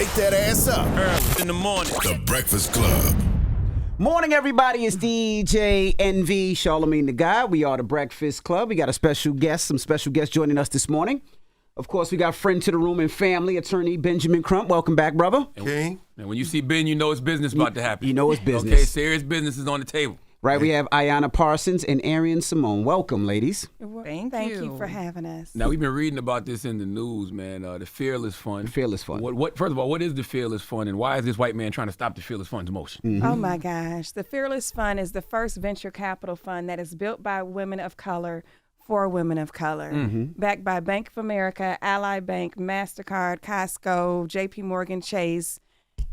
Wake that ass up. Early in the morning. The Breakfast Club. Morning, everybody. It's DJ NV, Charlamagne the Guy. We are the Breakfast Club. We got a special guest, some special guests joining us this morning. Of course, we got friend to the room and family, attorney Benjamin Crump. Welcome back, brother. Okay. And when you see Ben, you know it's business about to happen. You know it's business. Okay, serious business is on the table. Right, we have Ayana Parsons and Arian Simone. Welcome, ladies. Thank you for having us. Now, we've been reading about this in the news, man. The Fearless Fund. The Fearless Fund. First of all, what is the Fearless Fund, and why is this white man trying to stop the Fearless Fund's motion? Mm-hmm. Oh, my gosh. The Fearless Fund is the first venture capital fund that is built by women of color for women of color, backed by Bank of America, Ally Bank, MasterCard, Costco, JP Morgan Chase,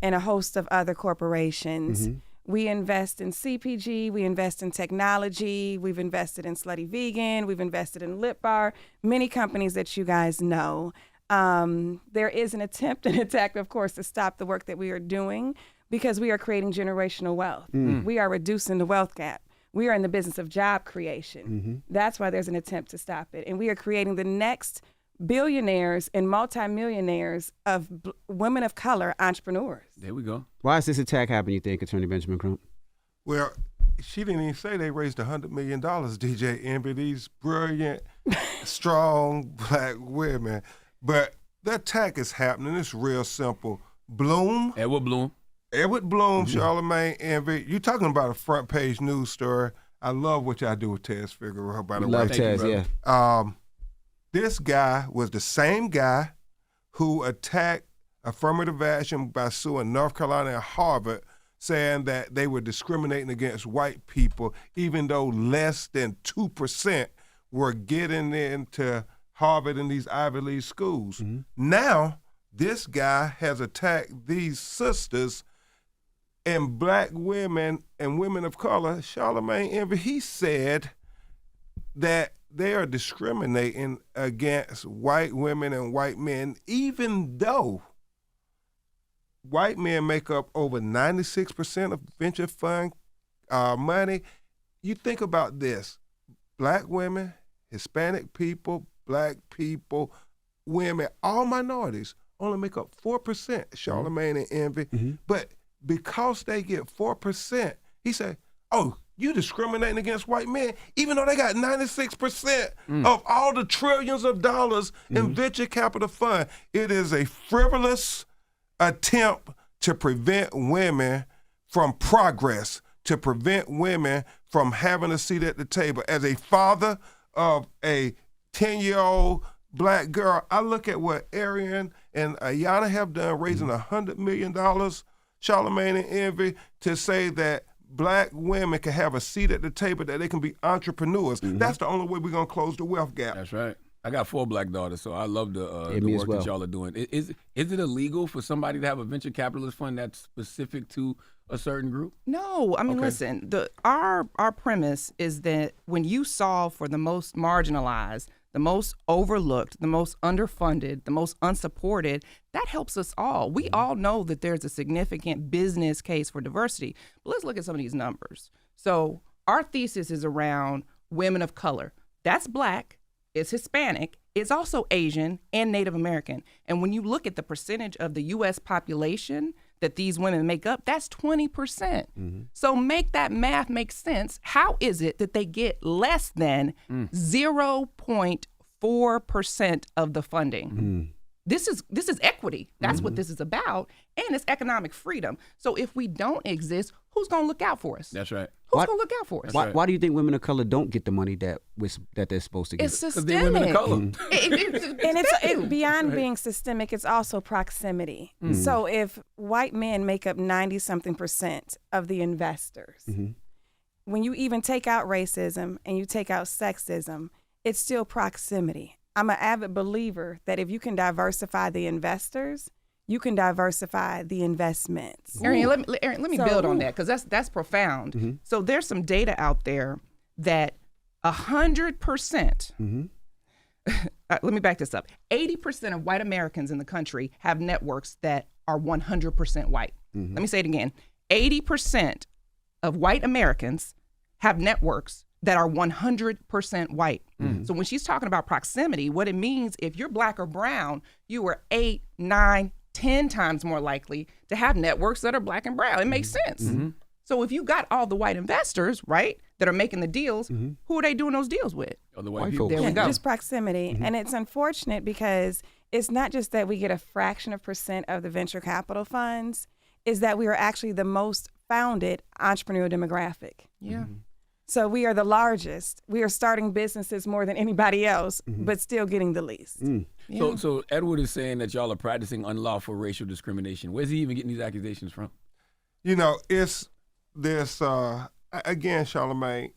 and a host of other corporations. We invest in CPG, we invest in technology, we've invested in Slutty Vegan, we've invested in Lip Bar, many companies that you guys know. There is an attempt and attack, of course, to stop the work that we are doing because we are creating generational wealth. We are reducing the wealth gap. We are in the business of job creation. That's why there's an attempt to stop it. And we are creating the next billionaires and multimillionaires of women of color entrepreneurs. There we go. Why is this attack happening, you think, Attorney Benjamin Crump? Well, she didn't even say they raised $100 million, DJ Envy, these brilliant, strong black women. But the attack is happening. It's real simple. Bloom. Edward Bloom, Charlamagne, Envy. You're talking about a front page news story. I love what y'all do with Tez Figueroa, by the way. Love Tez, yeah. This guy was the same guy who attacked affirmative action by suing North Carolina and Harvard, saying that they were discriminating against white people, even though less than 2% were getting into Harvard and these Ivy League schools. Now, this guy has attacked these sisters and black women and women of color. Charlamagne Envy, he said that they are discriminating against white women and white men, even though white men make up over 96% of venture fund money. You think about this. Black women, Hispanic people, black people, women, all minorities only make up 4%, Charlamagne and Envy. But because they get 4%, he said, oh, you discriminating against white men, even though they got 96% of all the trillions of dollars in venture capital fund. It is a frivolous attempt to prevent women from progress, to prevent women from having a seat at the table. As a father of a 10-year-old black girl, I look at what Arian and Ayana have done, raising $100 million, Charlamagne and Envy, to say that black women can have a seat at the table, that they can be entrepreneurs. That's the only way we're going to close the wealth gap. That's right. I got 4 black daughters, so I love the work that y'all are doing. Is it illegal for somebody to have a venture capitalist fund that's specific to a certain group? No, I mean, listen, our premise is that when you solve for the most marginalized, the most overlooked, the most underfunded, the most unsupported, that helps us all. We all know that there's a significant business case for diversity. But let's look at some of these numbers. So our thesis is around women of color. That's black, it's Hispanic, it's also Asian and Native American. And when you look at the percentage of the U.S. population that these women make up, that's 20%. So make that math make sense. How is it that they get less than 0.4% of the funding? This is equity. That's what this is about. And it's economic freedom. So if we don't exist, who's going to look out for us? That's right. Who's going to look out for us? Why do you think women of color don't get the money that they're supposed to get? It's systemic. Because they're women of color. And it's beyond being systemic, it's also proximity. So if white men make up 90-something% of the investors, when you even take out racism and you take out sexism, it's still proximity. I'm an avid believer that if you can diversify the investors, you can diversify the investments. Arian, let me build on that, because that's profound. So there's some data out there that 100%, let me back this up, 80% of white Americans in the country have networks that are 100% white. Let me say it again. 80% of white Americans have networks that are 100% white. So when she's talking about proximity, what it means, if you're black or brown, you are 8, 9, 10 times more likely to have networks that are black and brown. It makes sense. So if you got all the white investors, right, that are making the deals, who are they doing those deals with? Oh, the white people. There we go. Just proximity. And it's unfortunate because it's not just that we get a fraction of percent of the venture capital funds, is that we are actually the most founded entrepreneurial demographic. Yeah. So we are the largest. We are starting businesses more than anybody else, but still getting the least. Yeah. So Edward is saying that y'all are practicing unlawful racial discrimination. Where's he even getting these accusations from? You know, it's this, again, Charlamagne,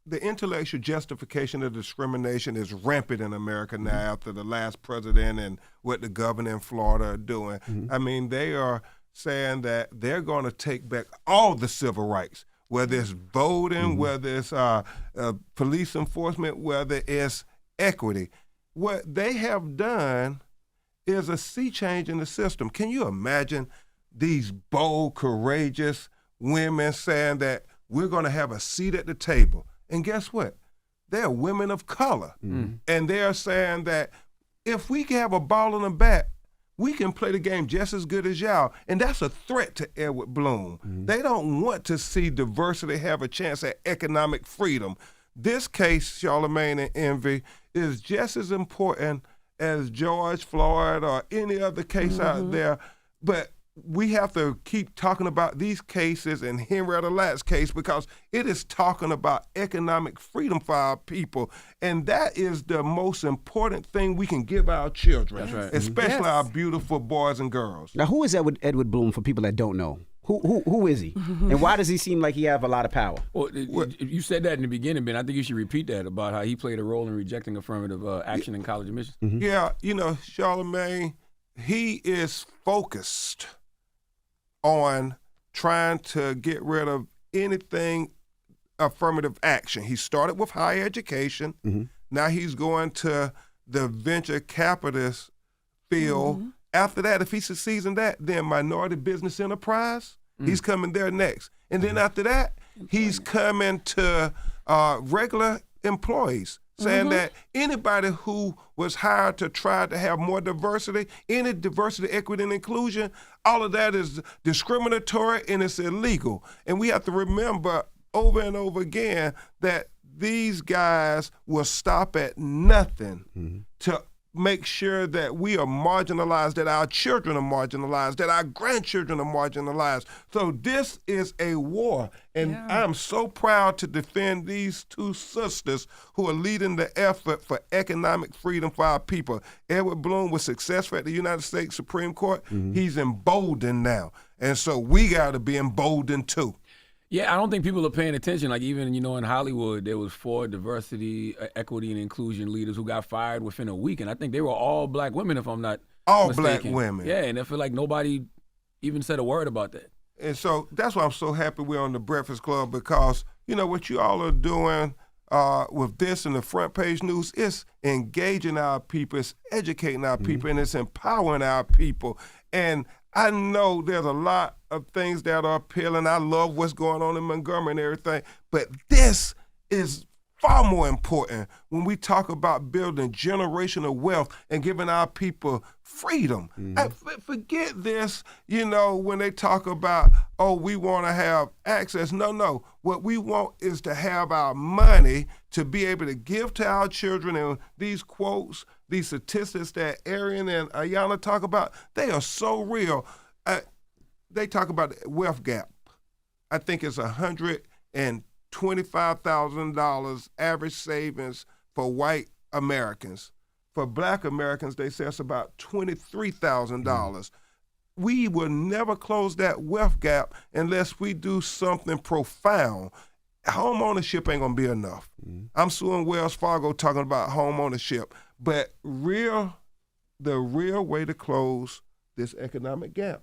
the intellectual justification of discrimination is rampant in America now after the last president and what the governor in Florida are doing. I mean, they are saying that they're going to take back all the civil rights, whether it's voting, whether it's police enforcement, whether it's equity. What they have done is a sea change in the system. Can you imagine these bold, courageous women saying that we're going to have a seat at the table? And guess what? They're women of color. And they're saying that if we can have a ball in the bat, we can play the game just as good as y'all. And that's a threat to Edward Bloom. They don't want to see diversity have a chance at economic freedom. This case, Charlamagne and Envy, is just as important as George Floyd or any other case out there. But we have to keep talking about these cases and Henrietta Latt's case because it is talking about economic freedom for our people. And that is the most important thing we can give our children, That's right. especially our beautiful boys and girls. Now, who is Edward Bloom for people that don't know? Who is he? And why does he seem like he have a lot of power? Well, you said that in the beginning, Ben. I think you should repeat that about how he played a role in rejecting affirmative action in college admissions. Yeah, you know, Charlamagne, he is focused on trying to get rid of anything affirmative action. He started with higher education. Now he's going to the venture capitalist field. After that, if he succeeds in that, then minority business enterprise, he's coming there next. And then after that, he's coming to regular employees, saying that anybody who was hired to try to have more diversity, any diversity, equity, and inclusion, all of that is discriminatory and it's illegal. And we have to remember over and over again that these guys will stop at nothing to make sure that we are marginalized, that our children are marginalized, that our grandchildren are marginalized. So this is a war. And I'm so proud to defend these two sisters who are leading the effort for economic freedom for our people. Edward Bloom was successful at the United States Supreme Court. He's emboldened now. And so we got to be emboldened too. Yeah, I don't think people are paying attention. Like even, in Hollywood, there was 4 diversity, equity, and inclusion leaders who got fired within a week. And I think they were all black women, if I'm not All mistaken. black women. Yeah, and I feel like nobody even said a word about that. And so that's why I'm so happy we're on the Breakfast Club because, what you all are doing with this and the front page news, it's engaging our people, it's educating our people, and it's empowering our people. And I know there's a lot of things that are appealing. I love what's going on in Montgomery and everything, but this is far more important when we talk about building generational wealth and giving our people freedom. Forget this, when they talk about, we want to have access. No. What we want is to have our money to be able to give to our children. And these quotes, these statistics that Arian and Ayana talk about, they are so real. They talk about the wealth gap. I think it's $125,000 average savings for white Americans. For black Americans, they say it's about $23,000. We will never close that wealth gap unless we do something profound. Home ownership ain't gonna be enough. I'm suing Wells Fargo talking about home ownership, but the real way to close this economic gap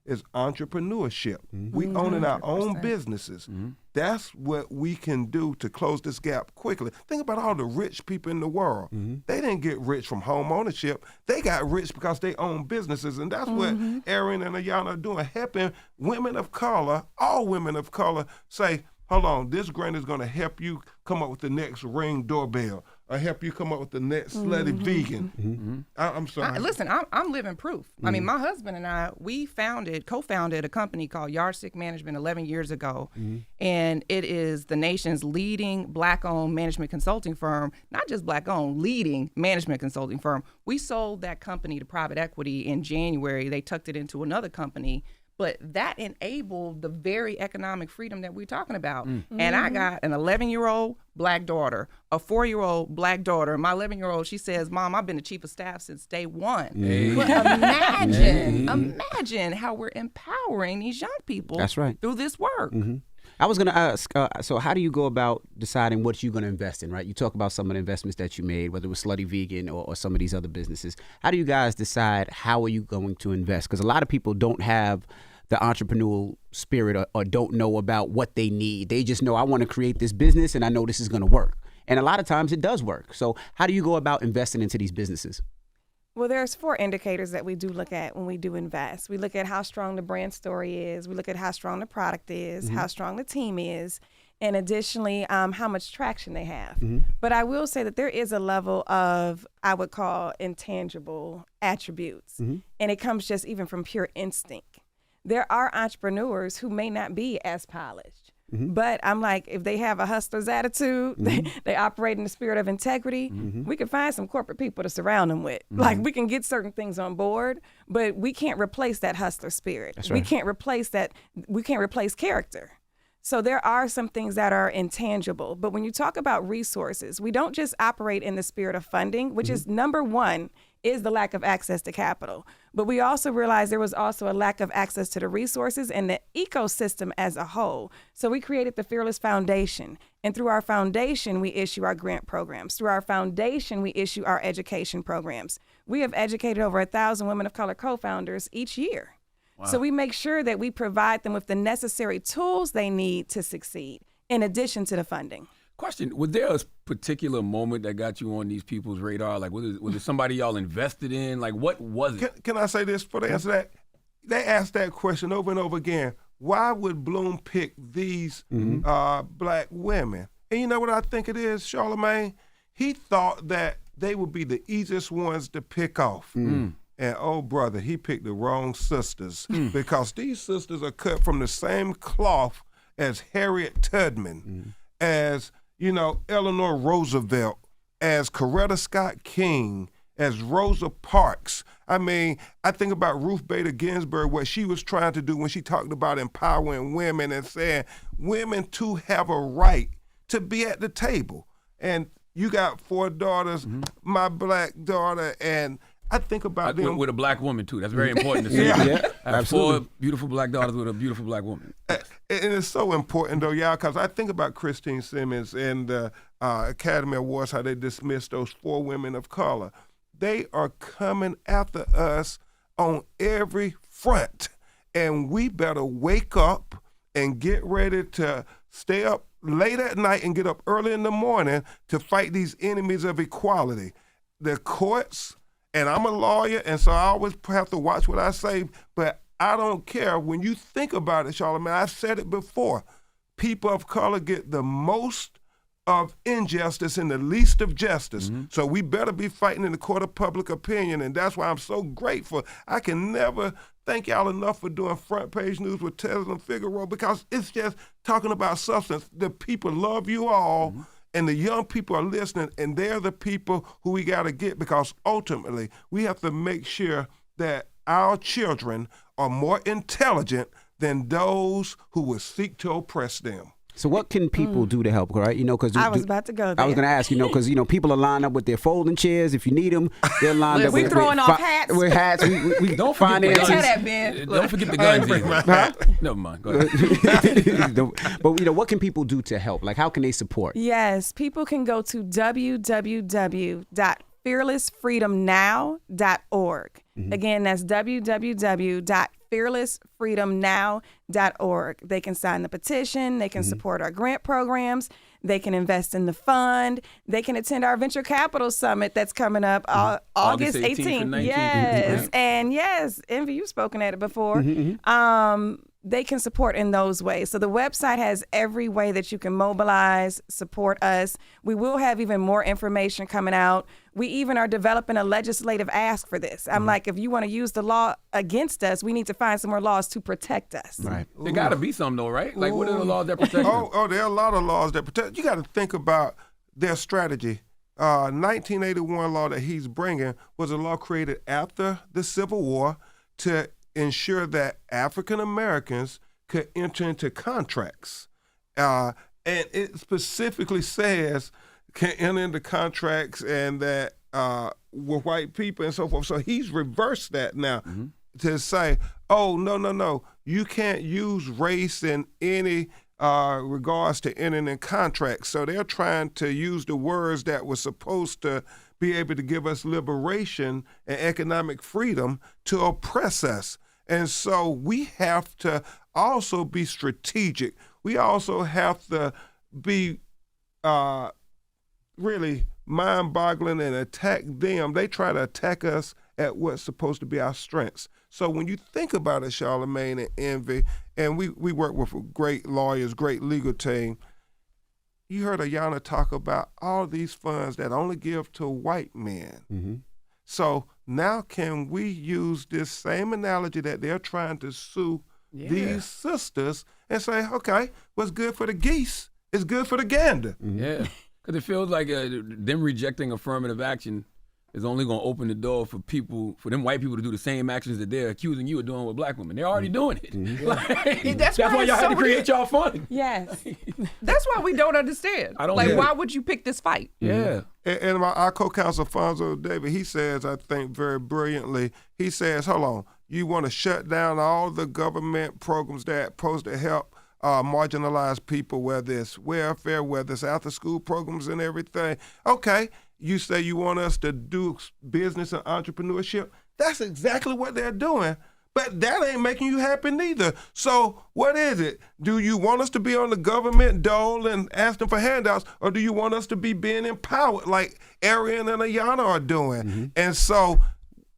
is entrepreneurship. We owning our own businesses. That's what we can do to close this gap quickly. Think about all the rich people in the world. They didn't get rich from home ownership. They got rich because they own businesses. And that's what Arian and Ayana are doing, helping women of color, all women of color, say, hold on, this grant is going to help you come up with the next Ring doorbell. or help you come up with the next slutty vegan. I'm sorry. Listen, I'm living proof. I mean, my husband and I, we co-founded a company called Yardstick Management 11 years ago, and it is the nation's leading Black-owned management consulting firm, not just Black-owned, leading management consulting firm. We sold that company to private equity in January. They tucked it into another company. But that enabled the very economic freedom that we're talking about. And I got an 11-year-old Black daughter, a 4-year-old Black daughter. My 11-year-old, she says, Mom, I've been the chief of staff since day one. But imagine how we're empowering these young people That's right. through this work. I was going to ask, so how do you go about deciding what you're going to invest in, right? You talk about some of the investments that you made, whether it was Slutty Vegan or some of these other businesses. How do you guys decide how are you going to invest? Because a lot of people don't have the entrepreneurial spirit or don't know about what they need. They just know, I want to create this business and I know this is going to work. And a lot of times it does work. So how do you go about investing into these businesses? Well, there's 4 indicators that we do look at when we do invest. We look at how strong the brand story is. We look at how strong the product is, how strong the team is, and additionally, how much traction they have. But I will say that there is a level of, I would call, intangible attributes. And it comes just even from pure instinct. There are entrepreneurs who may not be as polished. But I'm like, if they have a hustler's attitude, they operate in the spirit of integrity, we can find some corporate people to surround them with. Like, we can get certain things on board, but we can't replace that hustler spirit. That's right. We can't replace that. We can't replace character. So there are some things that are intangible. But when you talk about resources, we don't just operate in the spirit of funding, which is number one, is the lack of access to capital. But we also realized there was also a lack of access to the resources and the ecosystem as a whole. So we created the Fearless Foundation. And through our foundation, we issue our grant programs. Through our foundation, we issue our education programs. We have educated over 1,000 women of color co-founders each year. Wow. So we make sure that we provide them with the necessary tools they need to succeed, in addition to the funding. Question, was there a particular moment that got you on these people's radar? Like, was it somebody y'all invested in? Like, what was it? Can I say this for the answer to that? They asked that question over and over again. Why would Bloom pick these Black women? And you know what I think it is, Charlamagne? He thought that they would be the easiest ones to pick off. And oh, brother, he picked the wrong sisters because these sisters are cut from the same cloth as Harriet Tubman, as, you know, Eleanor Roosevelt, as Coretta Scott King, as Rosa Parks. I mean, I think about Ruth Bader Ginsburg, what she was trying to do when she talked about empowering women and saying women too have a right to be at the table. And you got 4 daughters, my Black daughter, and I think about them with a Black woman too. That's very important to say. I have 4 beautiful Black daughters with a beautiful Black woman. And it's so important though, y'all, because I think about Christine Simmons and the Academy Awards, how they dismissed those 4 women of color. They are coming after us on every front, and we better wake up and get ready to stay up late at night and get up early in the morning to fight these enemies of equality. The courts. And I'm a lawyer, and so I always have to watch what I say, but I don't care. When you think about it, Charlamagne, I've said it before, people of color get the most of injustice and the least of justice. So we better be fighting in the court of public opinion, and that's why I'm so grateful. I can never thank y'all enough for doing Front Page News with Tez and Figaro, because it's just talking about substance. The people love you all. And the young people are listening, and they're the people who we got to get, because ultimately we have to make sure that our children are more intelligent than those who would seek to oppress them. So what can people do to help, right? You know, because I was about to go there. I was going to ask, you know, because, you know, people are lined up with their folding chairs. If you need them, they're lined up with throwing off hats. With hats. We Don't forget the guns. Tell that, Ben. Don't forget the guns either. Never mind. Go ahead. But, you know, what can people do to help? Like, how can they support? Yes, people can go to www.fearlessfreedomnow.org. Again, that's www.fearlessfreedomnow.org. They can sign the petition. They can support our grant programs. They can invest in the fund. They can attend our Venture Capital Summit that's coming up August 18th. 18th and 19th. Yes. And yes, Envy, you've spoken at it before. they can support in those ways. So the website has every way that you can mobilize, support us. We will have even more information coming out. We even are developing a legislative ask for this. I'm like, if you want to use the law against us, we need to find some more laws to protect us. Right. There got to be some though, right? Like, what are the laws that protect them? Oh, there are a lot of laws that protect. You got to think about their strategy. 1981 law that he's bringing was a law created after the Civil War to ensure that African Americans could enter into contracts. And it specifically says can enter into contracts and that with white people and so forth. So he's reversed that now to say, oh, no, you can't use race in any regards to entering in contracts. So they're trying to use the words that were supposed to be able to give us liberation and economic freedom to oppress us. And so we have to also be strategic. We also have to be really mind-boggling and attack them. They try to attack us at what's supposed to be our strengths. So when you think about it, Charlamagne and Envy, and we work with great lawyers, great legal team, you heard Ayana talk about all these funds that only give to white men. So now can we use this same analogy that they're trying to sue these sisters and say, okay, what's good for the geese is good for the gander. Yeah, because it feels like them rejecting affirmative action is only going to open the door for them white people to do the same actions that they're accusing you of doing with black women. They're already doing it. Like, that's why y'all had to create y'all fund. Yes. That's why we don't understand. I don't get it. Why would you pick this fight? Yeah. And our co-counsel, Fonzo David, he says, I think very brilliantly, he says, hold on, you want to shut down all the government programs that supposed to help marginalized people, whether it's welfare, whether it's after-school programs and everything. Okay, you say you want us to do business and entrepreneurship. That's exactly what they're doing. But that ain't making you happy neither. So what is it? Do you want us to be on the government dole and asking for handouts, or do you want us to be being empowered like Arian and Ayana are doing? And so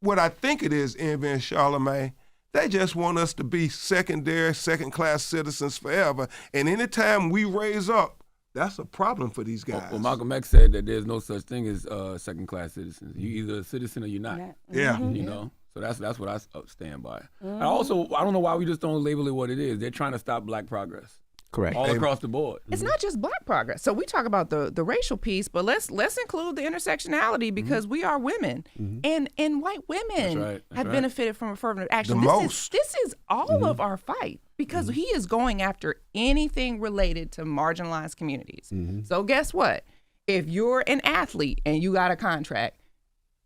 what I think it is, Envy and Charlamagne, they just want us to be second-class citizens forever. And anytime we raise up, that's a problem for these guys. Well, Malcolm X said that there's no such thing as second-class citizens. You either a citizen or you're not. Yeah. You know? So that's what I stand by. And also, I don't know why we just don't label it what it is. They're trying to stop black progress. Correct. All across the board. It's not just black progress. So we talk about the racial piece, but let's include the intersectionality because we are women, and white women have benefited from affirmative action. This is all of our fight because he is going after anything related to marginalized communities. So guess what? If you're an athlete and you got a contract,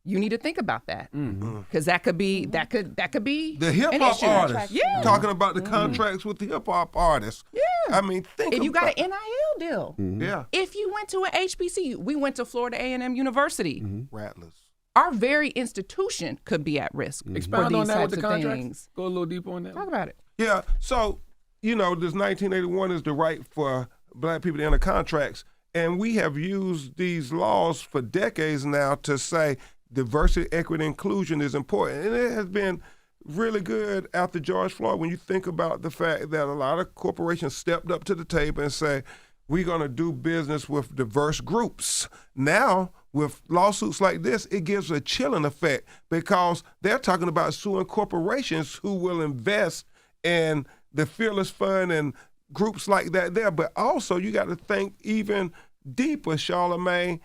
you need to think about that because that could be that could be the hip hop artists. Talking about the contracts with the hip hop artists. Yeah, I mean, think if you got an NIL deal. Yeah, if you went to an HBCU, we went to Florida A&M University. Rattlers. Our very institution could be at risk. Expound for these on that types with the of contracts. things. Go a little deeper on that. Talk about it. Yeah, so this 1981 is the right for black people to enter contracts, and we have used these laws for decades now to say diversity, equity, inclusion is important. And it has been really good after George Floyd when you think about the fact that a lot of corporations stepped up to the table and say, we're going to do business with diverse groups. Now, with lawsuits like this, it gives a chilling effect because they're talking about suing corporations who will invest in the Fearless Fund and groups like that there. But also, you got to think even deeper, Charlamagne.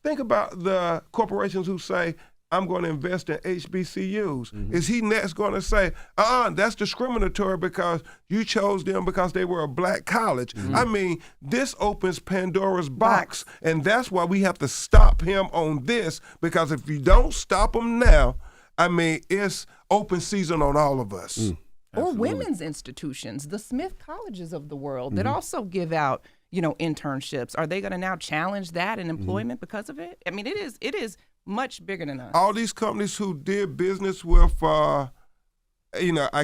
Think about the corporations who say, I'm going to invest in HBCUs. Is he next going to say, that's discriminatory because you chose them because they were a black college? I mean, this opens Pandora's box, and that's why we have to stop him on this, because if you don't stop him now, I mean, it's open season on all of us. Or women's institutions, the Smith colleges of the world that also give out internships. Are they going to now challenge that in employment because of it? I mean, it is much bigger than us. All these companies who did business with, I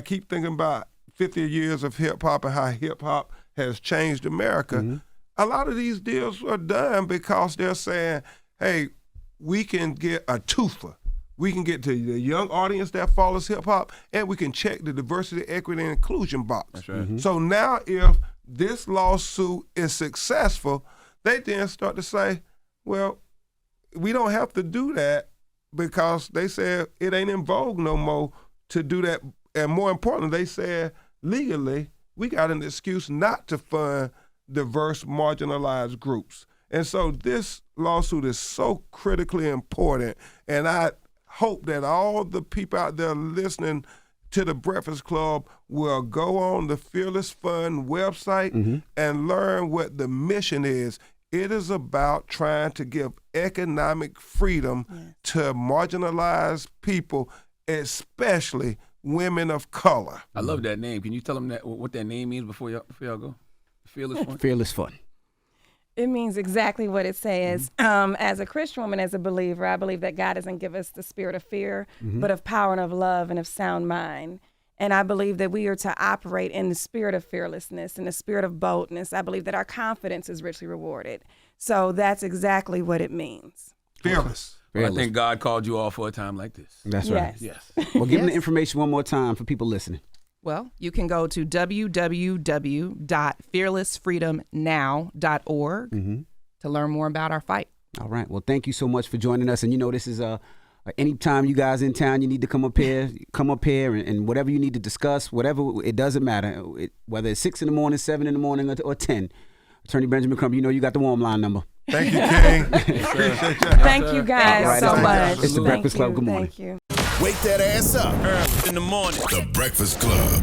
keep thinking about 50 years of hip hop and how hip hop has changed America. A lot of these deals are done because they're saying, hey, we can get a twofer. we can get to the young audience that follows hip hop, and we can check the diversity, equity, and inclusion box. That's right. So now if this lawsuit is successful, they then start to say, well, we don't have to do that because they said it ain't in vogue no more to do that. And more importantly, they said legally, we got an excuse not to fund diverse, marginalized groups. And so this lawsuit is so critically important. And I hope that all the people out there listening to the Breakfast Club will go on the Fearless Fund website and learn what the mission is. It is about trying to give economic freedom to marginalized people, especially women of color. I love that name. Can you tell them what that name means before y'all go? Fearless Fun? Fearless Fun. It means exactly what it says. As a Christian woman, as a believer, I believe that God doesn't give us the spirit of fear, but of power and of love and of sound mind. And I believe that we are to operate in the spirit of fearlessness and the spirit of boldness. I believe that our confidence is richly rewarded. So that's exactly what it means. Fearless. Well, I think God called you all for a time like this. That's right. Yes. Yes. Well, give them the information one more time for people listening. Well, you can go to www.fearlessfreedomnow.org to learn more about our fight. All right. Well, thank you so much for joining us. And this is anytime you guys in town, you need to come up here and whatever you need to discuss, whatever, it doesn't matter. Whether it's 6 in the morning, 7 in the morning, or 10. Attorney Benjamin Crump, you got the warm line number. Thank you, King. Appreciate that. Thank you guys so much. It's the Breakfast Club. Good morning. Thank you. Wake that ass up. In the morning. The Breakfast Club.